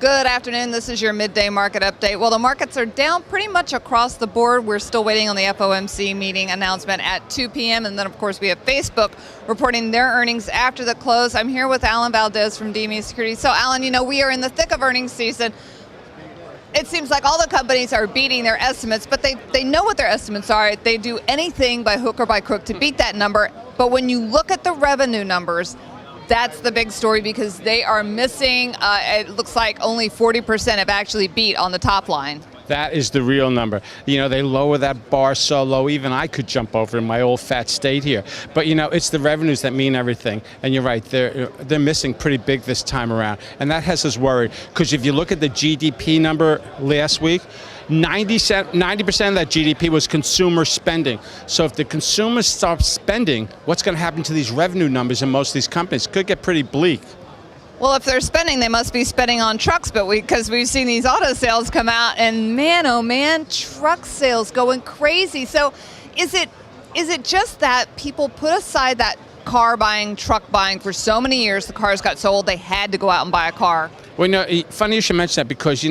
Good afternoon. This is your midday market update. Well, the markets are down pretty much across the board. We're still waiting on the FOMC meeting announcement at 2 p.m. And then, of course, we have Facebook reporting their earnings after the close. I'm here with Alan Valdes from DME Securities. So, Alan, we are in the thick of earnings season. It seems like all the companies are beating their estimates, but they know what their estimates are. They do anything by hook or by crook to beat that number. But when you look at the revenue numbers, that's the big story because they are missing, it looks like only 40% have actually beat on the top line. That is the real number. They lower that bar so low, even I could jump over in my old fat state here. But it's the revenues that mean everything. And you're right, they're missing pretty big this time around. And that has us worried, because if you look at the GDP number last week, 90% of that GDP was consumer spending. So if the consumers stop spending, what's going to happen to these revenue numbers in most of these companies? Could get pretty bleak. Well, if they're spending, they must be spending on trucks, but because we've seen these auto sales come out, and man, oh man, truck sales going crazy. So is it just that people put aside that car buying, truck buying for so many years, the cars got so old, they had to go out and buy a car? Well, funny you should mention that, because,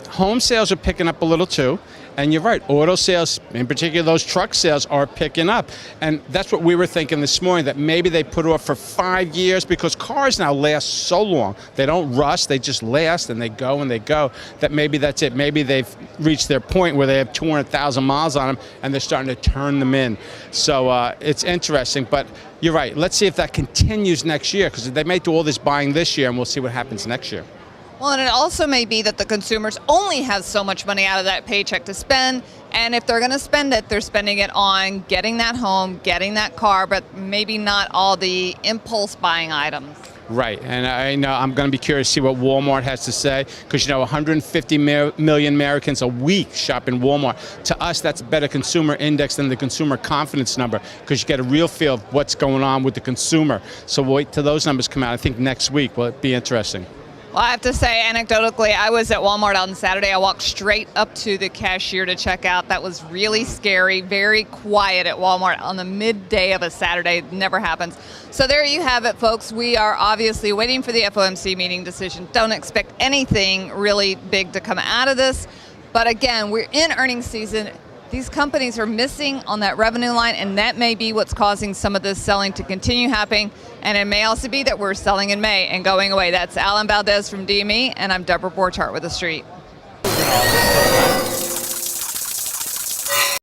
home sales are picking up a little too. And you're right, auto sales, in particular those truck sales, are picking up. And that's what we were thinking this morning, that maybe they put it off for 5 years, because cars now last so long. They don't rust, they just last, and they go and they go, that maybe that's it. Maybe they've reached their point where they have 200,000 miles on them and they're starting to turn them in. So it's interesting, but you're right. Let's see if that continues next year, because they may do all this buying this year, and we'll see what happens next year. Well, and it also may be that the consumers only have so much money out of that paycheck to spend, and if they're going to spend it, they're spending it on getting that home, getting that car, but maybe not all the impulse buying items. Right, and I know I'm going to be curious to see what Walmart has to say, because 150 million Americans a week shop in Walmart. To us, that's a better consumer index than the consumer confidence number, because you get a real feel of what's going on with the consumer. So we'll wait till those numbers come out. I think next week will be interesting. Well, I have to say, anecdotally, I was at Walmart on Saturday. I walked straight up to the cashier to check out. That was really scary, very quiet at Walmart on the midday of a Saturday. It never happens. So there you have it, folks. We are obviously waiting for the FOMC meeting decision. Don't expect anything really big to come out of this. But again, we're in earnings season. These companies are missing on that revenue line, and that may be what's causing some of this selling to continue happening. And it may also be that we're selling in May and going away. That's Alan Valdes from DME, and I'm Deborah Borchardt with The Street.